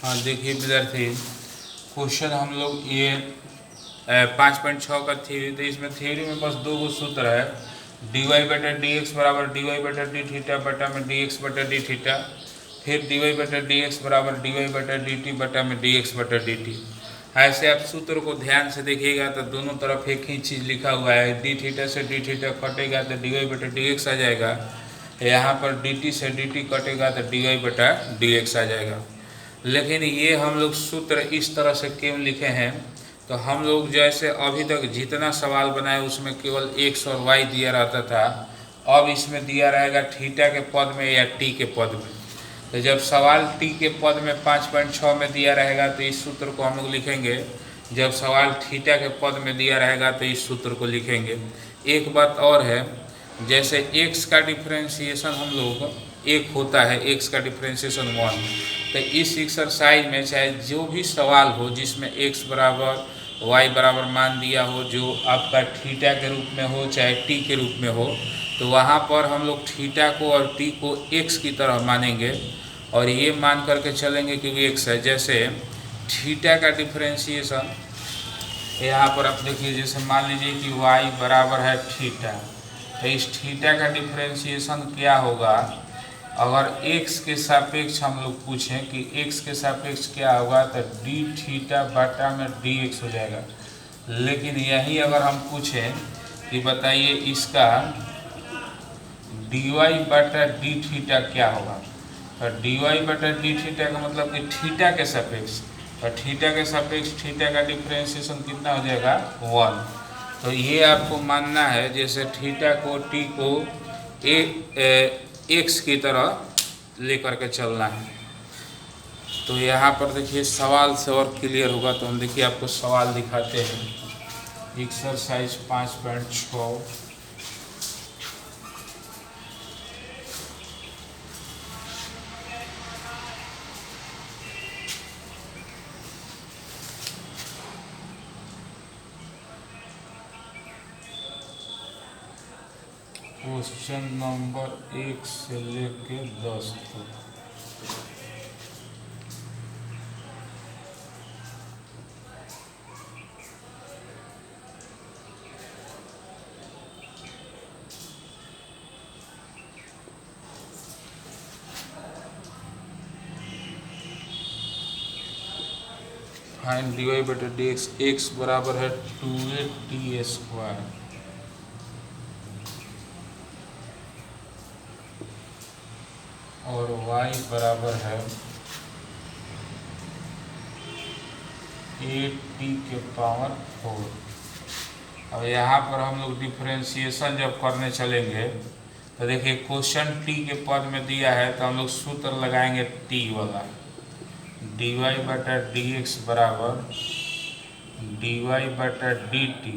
हाँ देखिए विद्यार्थी, क्वेश्चन हम लोग ये 5.6 का थ्योरी, तो इसमें थ्योरी में बस दो गो सूत्र है। डी वाई बटा डी एक्स बराबर डी वाई बटा डी थीटा बटा में डी एक्स बटा डी थीटा, फिर डी वाई बटा डी एक्स बराबर डी वाई बटा डी टी बटा में डी एक्स बटा डी टी। ऐसे आप सूत्र को ध्यान से देखिएगा तो दोनों तरफ एक ही चीज़ लिखा हुआ है। डी थीटा से डी थीटा कटेगा तो डी वाई बटा डी एक्स आ जाएगा, यहाँ पर डी टी से डी टी कटेगा तो डी वाई बटा डी एक्स आ जाएगा। लेकिन ये हम लोग सूत्र इस तरह से क्यों लिखे हैं, तो हम लोग जैसे अभी तक जितना सवाल बनाए उसमें केवल एक्स और वाई दिया रहता था, अब इसमें दिया रहेगा थीटा के पद में या टी के पद में। तो जब सवाल टी के पद में 5.6 में दिया रहेगा तो इस सूत्र को हम लोग लिखेंगे, जब सवाल थीटा के पद में दिया रहेगा तो इस सूत्र को लिखेंगे। एक बात और है, जैसे x का डिफ्रेंशिएशन हम लोग एक होता है, x का डिफ्रेंशिएशन 1, तो इस एक्सरसाइज में चाहे जो भी सवाल हो जिसमें x बराबर y बराबर मान दिया हो, जो आपका थीटा के रूप में हो चाहे t के रूप में हो, तो वहाँ पर हम लोग थीटा को और t को x की तरह मानेंगे और ये मान करके चलेंगे क्योंकि x है। जैसे थीटा का डिफ्रेंशिएशन यहाँ पर आप देखिए, जैसे मान लीजिए कि y बराबर है थीटा, तो इस थीटा का डिफ्रेंशिएशन क्या होगा, अगर x के सापेक्ष हम लोग पूछें कि x के सापेक्ष क्या होगा, तो डी थीटा बटा में डी एक्स हो जाएगा। लेकिन यही अगर हम पूछें कि बताइए इसका डी वाई बटा डी थीटा क्या होगा, तो डी वाई बटा डी थीटा का मतलब कि थीटा के सापेक्ष, और थीटा के सापेक्ष थीटा का डिफ्रेंशिएशन कितना हो जाएगा 1। तो ये आपको मानना है, जैसे थीटा को टी को एक्स की तरह लेकर के चलना है। तो यहाँ पर देखिए सवाल से और क्लियर होगा, तो हम देखिए आपको सवाल दिखाते हैं। एक्सरसाइज 5.6 क्वेश्चन नंबर 1 से लेके 10 तक। फाइंड डी वाई बटा डी एक्स, एक्स बराबर है 2a टी स्क्वायर और y बराबर है 8t के पावर 4। अब यहाँ पर हम लोग डिफरेंशिएशन जब करने चलेंगे तो देखिए क्वेश्चन t के पद में दिया है, तो हम लोग सूत्र लगाएंगे t वाला, डी वाई बटा डी एक्स बराबर डी वाई बटा डी टी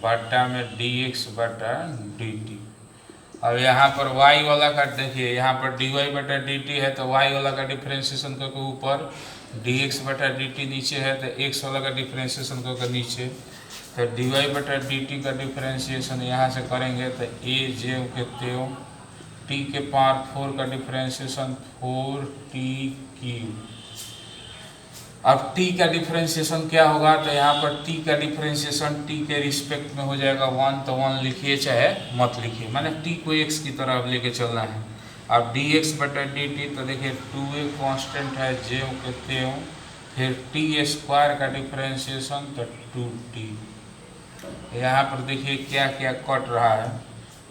बटा में डी एक्स बटा डी टी। अब यहाँ पर y वाला का देखिए, यहाँ पर डी वाई बटा डी टी है तो y वाला का डिफ्रेंशिएशन करके ऊपर, डी एक्स बटा डी टी नीचे है तो x वाला का डिफ्रेंशिएशन करके नीचे। तो डी वाई बटा डी टी का डिफ्रेंशिएशन यहाँ से करेंगे तो ए जे के त्यों, टी के पावर 4 का डिफ्रेंशिएशन 4t3। अब t का डिफ्रेंशिएशन क्या होगा, तो यहाँ पर t का डिफ्रेंशिएशन t के रिस्पेक्ट में हो जाएगा 1, तो 1 लिखिए चाहे मत लिखिए, माने t को x की तरफ लेके चलना है। अब dx बटा dt, तो देखिए 2a कांस्टेंट है j कहते हो, फिर t स्क्वायर का डिफ्रेंशिएशन तो 2t। यहाँ पर देखिए क्या क्या कट रहा है,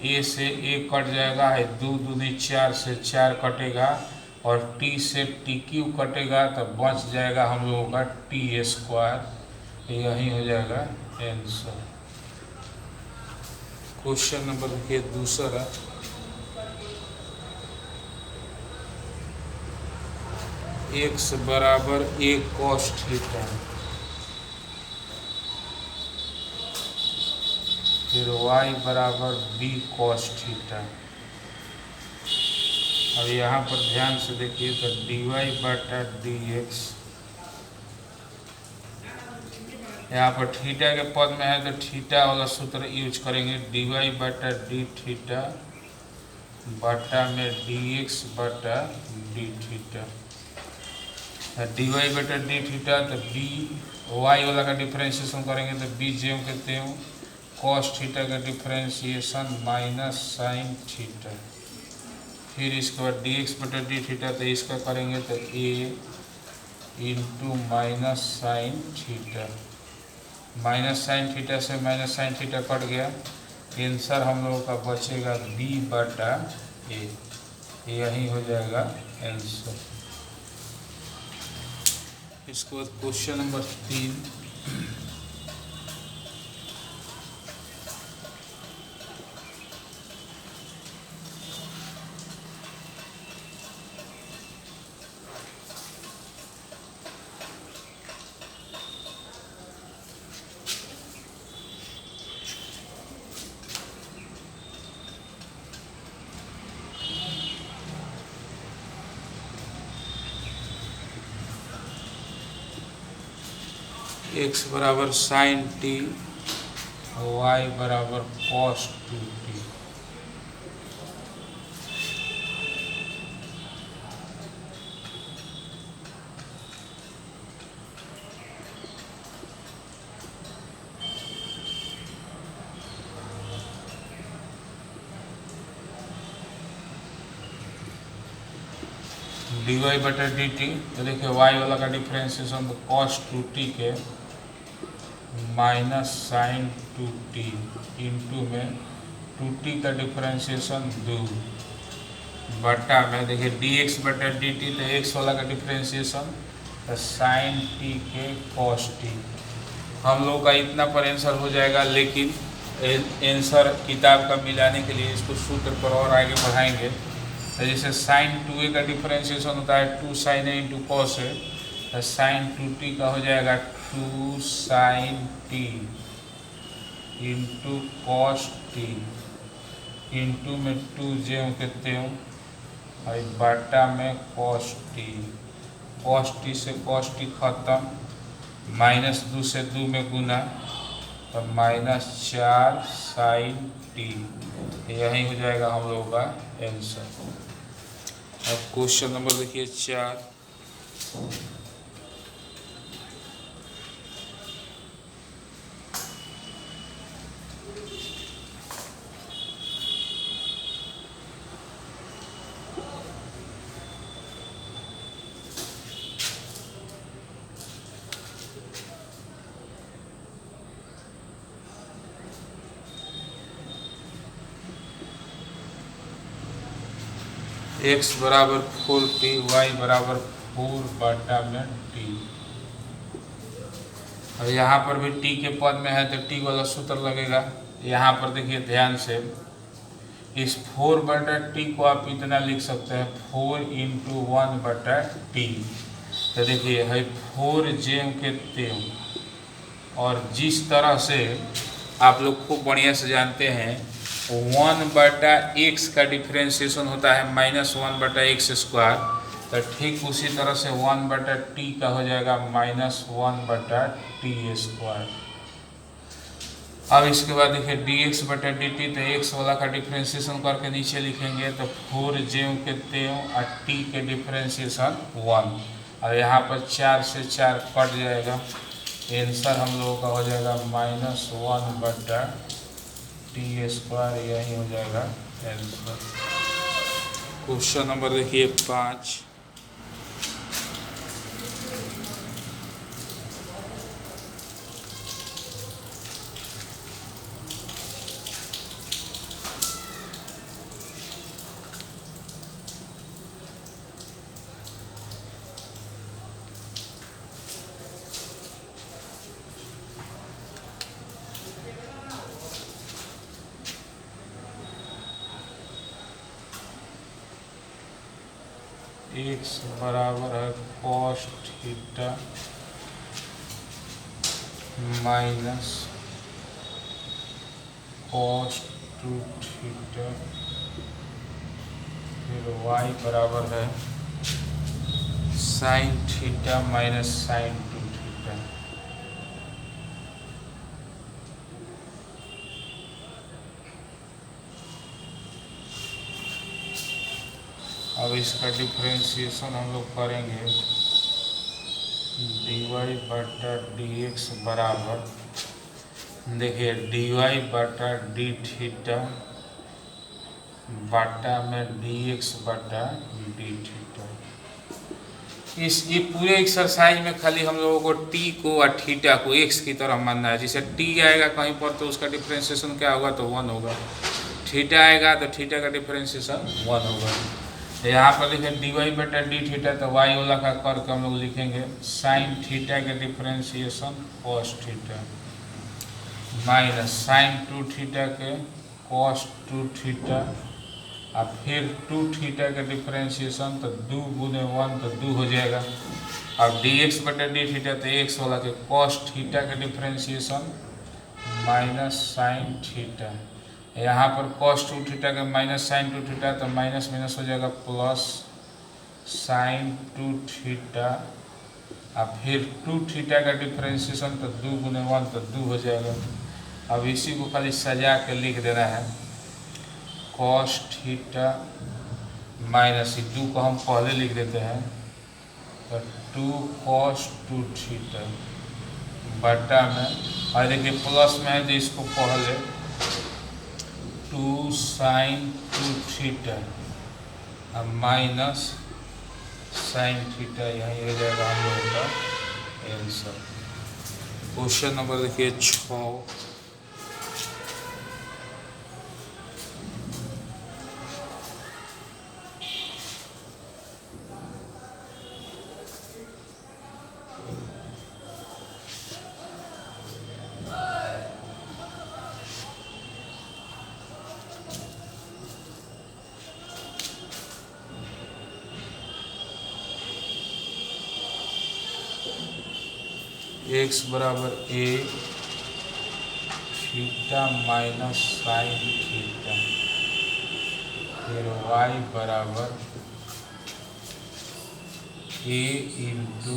a से a कट जाएगा, है 2 दूनी 4 से 4 कटेगा और t से टी क्यू कटेगा तो बच जाएगा हम लोगों का टी स्क्वायर, यही हो जाएगा आंसर। क्वेश्चन नंबर देखिए दूसरा, x बराबर a cos थीटा, फिर y बराबर b cos थीटा। अब यहाँ पर ध्यान से देखिए तो डी वाई बटा डी एक्स, यहाँ पर थीटा के पद में है तो थीटा वाला सूत्र यूज करेंगे, डी वाई बटा डी थीटा बटा में डी एक्स बटा डी थीटा। डी वाई बटा डी थीटा, तो बी वाई वाला का डिफ्रेंशिएशन करेंगे तो बी ज्यों के त्यों कॉस थीटा का डिफ्रेंशिएशन माइनस साइन थीटा। फिर इसके बाद डी एक्स बटा डी थीटा, तो इसका करेंगे तो a into minus sine theta. Minus sine theta से माइनस साइन थीटा कट गया, आंसर हम लोगों का बचेगा बी बटा ए, यही हो जाएगा आंसर। इसके बाद क्वेश्चन नंबर 3, एक्स बराबर साइन टी, वाई बराबर कॉस 2t। डी वाई बटा डी टी, तो देखिए वाई वाला का डिफ्रेंशिएशन तो कॉस 2t के माइनस साइन 2t इंटू में 2t का डिफ्रेंशिएशन 2 बटा में देखिए डी एक्स बटा डी टी, तो एक्स वाला का डिफ्रेंशिएशन तो साइन टी के कॉस टी। हम लोग का इतना पर आंसर हो जाएगा, लेकिन आंसर किताब का मिलाने के लिए इसको सूत्र पर और आगे बढ़ाएंगे। तो जैसे साइन 2a का डिफ्रेंशिएशन होता है 2 साइन ए इंटू कॉस है, तो साइन 2t का हो जाएगा 2 sine T into cos T into में 2 ज्यों के त्यों और बटा में कॉस टी। कॉस टी से कॉस टी खत्म, माइनस 2 से 2 में गुना, तो माइनस 4 साइन टी, यही हो जाएगा हम लोगों का आंसर। अब क्वेश्चन नंबर देखिए 4, एक्स बराबर 4t, वाई बराबर 4 बटा में टी। और यहाँ पर भी टी के पद में है तो टी वाला सूत्र लगेगा। यहाँ पर देखिए ध्यान से, इस 4 बटा टी को आप इतना लिख सकते हैं 4 इंटू 1 बटा टी। तो देखिए है 4 जेम के त्यों, और जिस तरह से आप लोग खूब बढ़िया से जानते हैं 1 बटा एक्स का डिफ्रेंशिएशन होता है -1 बटा एक्स स्क्वायर, तो ठीक उसी तरह से 1 बटा टी का हो जाएगा -1 बटा टी स्क्वायर। अब इसके बाद देखिए डी एक्स बटा डी टी, तो एक्स वाला का डिफ्रेंशिएशन करके नीचे लिखेंगे तो 4 ज्यों के त्यों और टी के डिफ्रेंशिएशन 1, और यहाँ पर 4 से 4 कट जाएगा, आंसर हम लोगों का हो जाएगा -1 बटा टी स्क्वायर, यही हो जाएगा आंसर। क्वेश्चन नंबर देखिए 5, एक्स बराबर है cos theta minus cos 2 theta, फिर वाई बराबर है sine theta minus sine 2 theta. अब इसका डिफ्रेंशिएशन हम लोग करेंगे डी वाई बटा डी एक्स बराबर, देखिए डी वाई बटा डी थीटा बटा में डी एक्स बटा डी थीटा। ये पूरे एक्सरसाइज में खाली हम लोगों को टी को और थीटा को एक्स की तरह मानना है। जैसे टी आएगा कहीं पर तो उसका डिफ्रेंशिएशन क्या होगा, तो 1 होगा। थीटा आएगा तो थीटा का डिफ्रेंशिएशन 1 होगा। तो यहाँ पर लिखें डी वाई बटा डी थीटा, तो वाई वाला का करके हम लोग लिखेंगे साइन थीटा के differentiation cos theta minus sine 2 theta के कॉस 2 थीटा और फिर 2 थीटा का डिफ्रेंशिएशन तो 2 गुने 1 तो 2 हो जाएगा। अब डी एक्स बटा डी थीटा तो एक्स वाला के कॉस थीटा का डिफ्रेंशिएशन माइनस साइन थीटा। यहाँ पर कॉस 2 थीटा का माइनस साइन 2 थीटा तो माइनस माइनस हो जाएगा प्लस साइन 2 थीटा और फिर 2 थीटा का डिफ्रेंशिएशन तो 2 गुने 1 तो 2 हो जाएगा। अब इसी को खाली सजा के लिख देना है कॉस थीटा माइनस 2 को हम पहले लिख देते हैं तो 2 कॉस 2 थीटा बटा में, और देखिए प्लस में है तो इसको पहले 2 साइन 2 थीटा और माइनस साइन थीटा, यही हो जाएगा हम लोगों का आंसर। क्वेश्चन नंबर देखिए 6। एक्स बराबर ए थीटा माइनस साइन थीटा, फिर वाई बराबर ए इंटू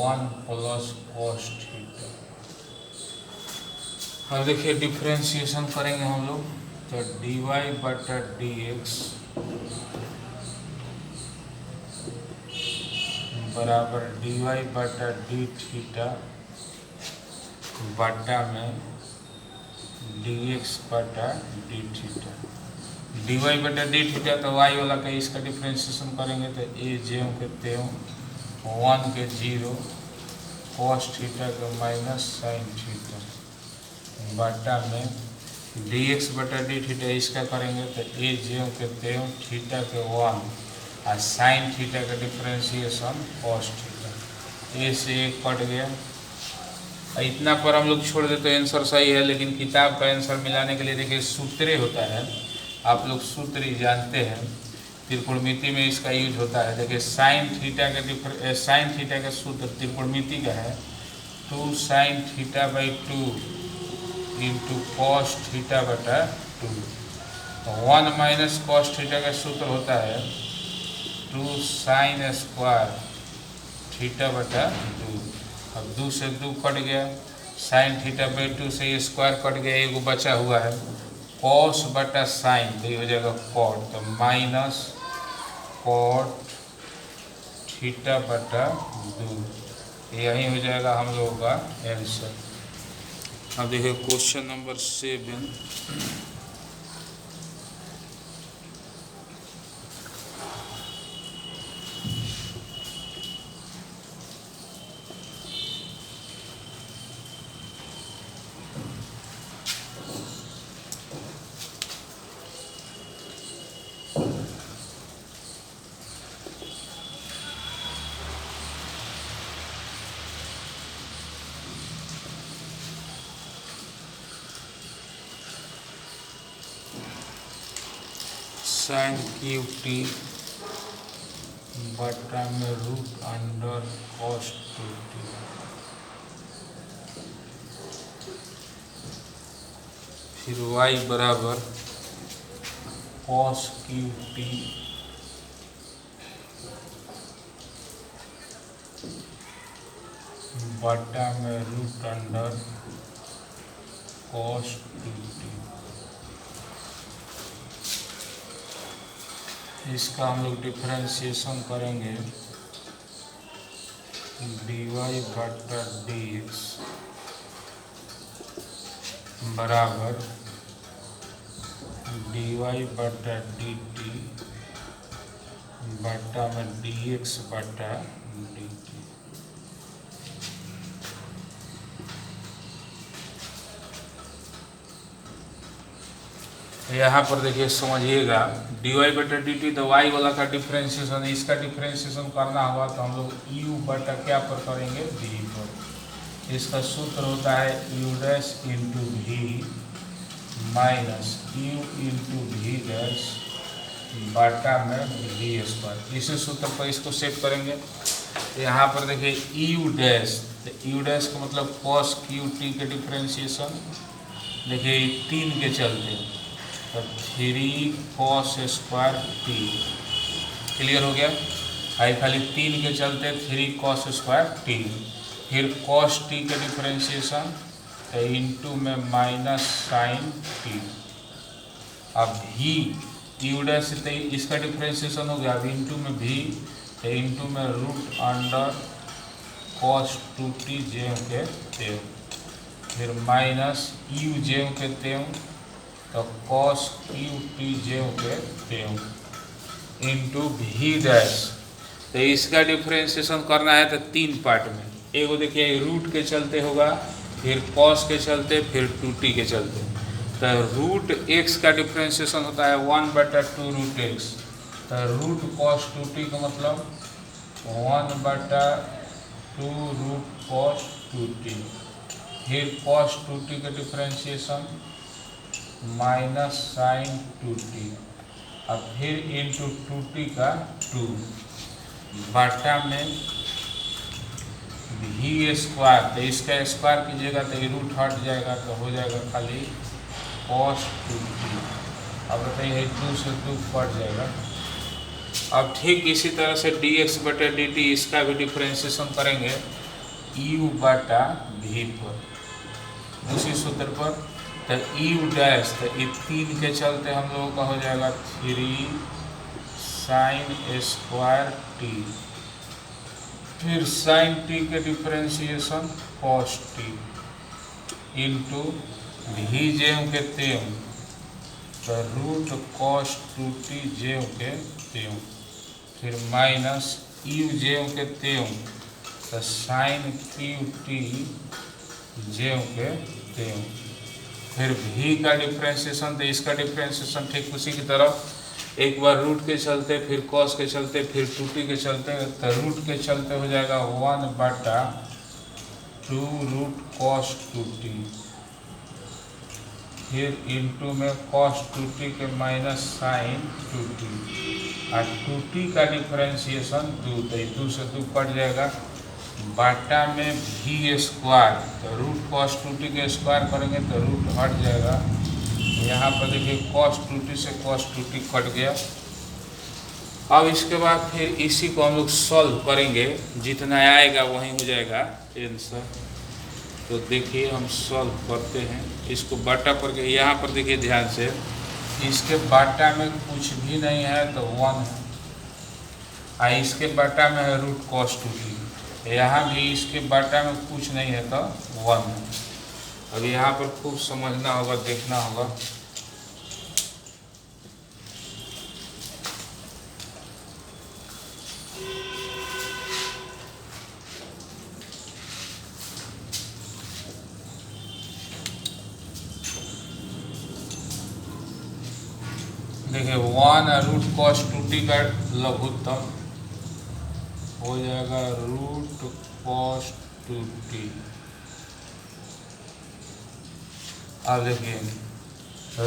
1 प्लस कॉस थीटा। अब देखिए डिफ्रेंशिएशन करेंगे हम लोग तो डी वाई बटा डी एक्स बराबर डी वाई बटा डी थीटा बटा में डी एक्स बटा डी थीटा। डी वाई बटा डी थीटा तो वाई वाला का इसका डिफ्रेंशिएशन करेंगे तो ए ज्यों के त्यों 1 के 0 कॉस थीटा के माइनस साइन थीटा बटा में डी एक्स बटा डी थीटा इसका करेंगे तो ए ज्यों के त्यों थीटा के 1 और साइन थीटा का डिफ्रेंशिएशन कॉस थीटा। ए से एक कट गया, इतना पर हम लोग छोड़ देते तो आंसर सही है, लेकिन किताब का आंसर मिलाने के लिए देखिए सूत्रे होता है, आप लोग सूत्र ही जानते हैं, त्रिकोणमिति में इसका यूज होता है। देखिए साइन थीटा का सूत्र त्रिकोणमिति का है 2 sine theta by 2 into cos theta बटा 2। तो 1 माइनस कॉस थीटा का सूत्र होता है 2 साइन स्क्वायर थीटा बटा 2। अब 2 से 2 कट गया, साइन थीटा बाई 2 से ये स्क्वायर कट गया, एक बचा हुआ है कॉस बटा साइन तो ये हो जाएगा कॉट, तो माइनस कॉट थीटा बटा 2, यही हो जाएगा हम लोगों का आंसर। अब देखिए question number 7। Sine cube T बटा में रूट अंडर कॉस 2t, फिर y बराबर कॉस क्यूब टी बटा में रूट अंडर कॉस 2t। इसका हम लोग डिफ्रेंशिएशन करेंगे dy बटा dx बराबर dy बटा dt बटा में dx बटा dt। यहाँ पर देखिए समझिएगा, dy बटा डी टी तो y वाला का डिफ्रेंशिएशन, इसका डिफ्रेंशिएशन करना होगा तो हम लोग u बटा क्या पर करेंगे, v पर। इसका सूत्र होता है u dash into V minus u into V dash बटा में वी स्क्वायर। इसी सूत्र पर इसको सेट करेंगे। यहाँ पर देखिए u डैश, तो u डैश का मतलब cos क्यू टी के डिफ्रेंशिएशन, देखिए 3 के चलते तो 3 cos स्क्वायर टी, क्लियर हो गया। आई खाली 3 के चलते 3 cos स्क्वायर टी, फिर cos टी के डिफ्रेंशिएशन तो इंटू में माइनस साइन टी। अब भी यू डैश से इसका डिफ्रेंशिएशन हो गया, अब इंटू में भी तो इंटू में रूट अंडर cos 2t जेव के तेव, फिर माइनस यू जेव के तेव तो cos क्यू टी जेव के तेव इंटू भी डैश। तो इसका डिफ्रेंशिएशन करना है तो 3 पार्ट में, एगो देखिए रूट के चलते होगा, फिर cos के चलते, फिर 2t के चलते। तो रूट x का डिफ्रेंशिएशन होता है 1 बटा 2 रूट x, तो रूट cos 2t का मतलब 1 बटा 2 रूट cos 2t, फिर cos 2t का डिफ्रेंशिएशन माइनस साइन 2t, अब फिर इंटू 2t का 2 बटा में भी स्क्वायर, तो इसका स्क्वायर कीजिएगा तो ये रूट हट जाएगा तो हो जाएगा खाली cos 2t। अब बताइए 2 से 2 कट जाएगा। अब ठीक इसी तरह से dx बटा dt इसका भी डिफ्रेंशिएशन करेंगे u बटा v पर उसी सूत्र पर। तो u डैश, तो ये 3 के चलते हम लोगों का हो जाएगा 3 साइन स्क्वायर टी, फिर साइन टी के डिफ्रेंशिएशन cos टी इंटू भी जेव के तेव तो रूट cos 2t जेव के तेव, फिर माइनस यू जेव के तेव तो साइन क्यू टी जेव के तेव, फिर भी का डिफ्रेंशिएशन, तो इसका डिफ्रेंशिएशन ठीक उसी की तरह, एक बार रूट के चलते, फिर cos के चलते, फिर 2t के चलते, तो रूट के चलते हो जाएगा 1 बटा 2 रूट cos 2t, फिर इंटू में cos 2t के माइनस साइन 2t, और 2t का डिफ्रेंशिएशन 2, तो 2 से 2 कट जाएगा, बाटा में भी स्क्वायर, तो रूट cos 2t के स्क्वायर करेंगे तो रूट हट जाएगा। यहाँ पर देखिए cos 2t से cos 2t कट गया। अब इसके बाद फिर इसी को हम लोग सॉल्व करेंगे, जितना आएगा वहीं हो जाएगा आंसर। तो देखिए हम सॉल्व करते हैं इसको बाटा पर के। यहाँ पर देखिए ध्यान से, इसके बाटा में कुछ भी नहीं है तो 1 है, इसके बाटा में है रूट cos 2t, यहाँ भी इसके बाटा में कुछ नहीं है तो 1 है। अब यहाँ पर खूब समझना होगा, देखना होगा। देखिए 1 रूट cos 2t का लघुत्तम हो जाएगा रूट cos 2t। अब देखिए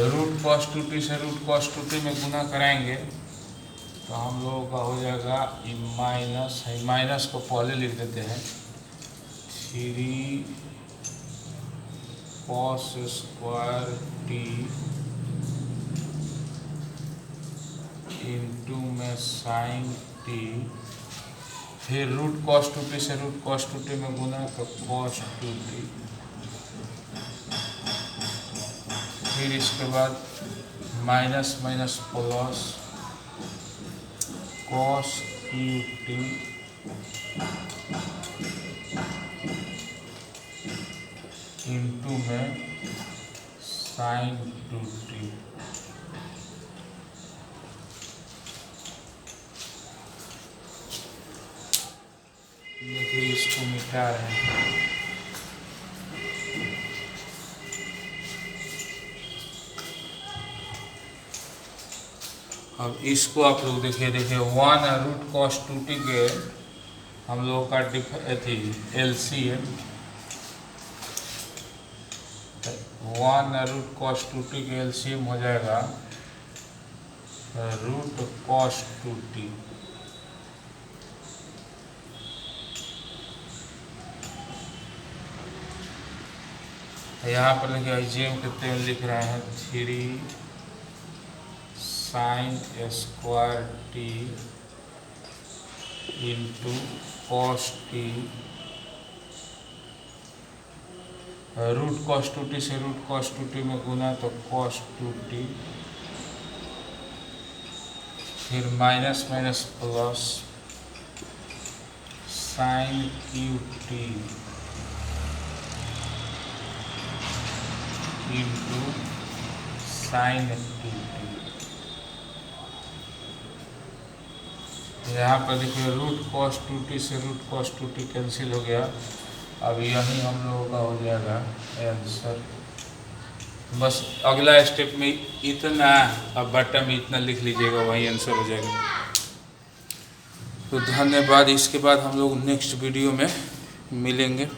रूट cos 2t से रूट cos 2t में गुना कराएंगे तो हम लोगों का हो जाएगा माइनस है, माइनस को पहले लिख देते हैं 3 cos स्क्वायर t इंटू में साइन टी, फिर रूट cos 2t से रूट cos 2t में गुना तो cos 2t, फिर इसके बाद minus minus plus cos qt into में साइन 2t। देखिए इसको मिटा रहे हैं। अब इसको आप लोग देखिए 1√cos2t के हम लोगों का थी LCM 1√cos2t के LCM हो जाएगा √cos2t। यहाँ पर देखिए IGM कितने में लिख रहे हैं 3 sin square t into cos t। √cos2t से √cos2t में गुना तो cos2t, फिर minus minus plus sin qt into sin 2t। यहाँ पर देखिए √cos2t से √cos2t कैंसिल हो गया। अब यही हम लोगों का हो जाएगा आंसर। बस अगला स्टेप में इतना, अब बटन में इतना लिख लीजिएगा, वही आंसर हो जाएगा। तो धन्यवाद। इसके बाद हम लोग नेक्स्ट वीडियो में मिलेंगे।